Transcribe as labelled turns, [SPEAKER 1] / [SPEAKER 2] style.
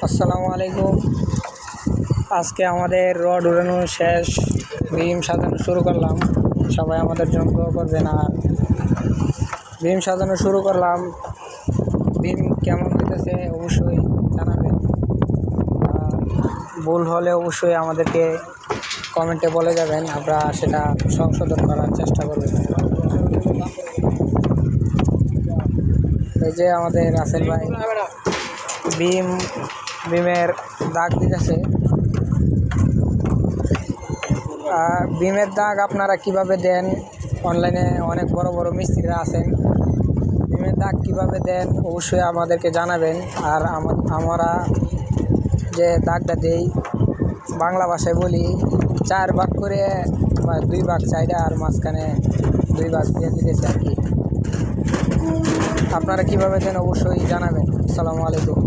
[SPEAKER 1] আসসালামু আলাইকুম। আজকে আমাদের রড উড়ানো শেষ, বিম সাজানো শুরু করলাম। সবাই আমাদের জন্য দোয়া করবেন। আর বিম সাজানো শুরু করলাম, বিম কেমন হইতেছে অবশ্যই জানাবেন। আর ভুল হলে অবশ্যই আমাদেরকে কমেন্টে বলে যাবেন, আমরা সেটা সংশোধন করার চেষ্টা করব। এই যে আমাদের রাসেল ভাই বিমের দাগ দিতেছে। বিমের দাগ আপনারা কিভাবে দেন? অনলাইনে অনেক বড় বড় মিস্ত্রিরা আছেন, বিমের দাগ কিভাবে দেন অবশ্যই আমাদেরকে জানাবেন। আর আমরা যে দাগটা দেই, বাংলা ভাষায় বলি 4 ভাগ করে বা 2 ভাগ চাইডা আর মাঝখানে 2 ভাগ দিয়ে দিতেছে আর কি। আপনারা কিভাবে দেন অবশ্যই জানাবেন। আসসালামু আলাইকুম।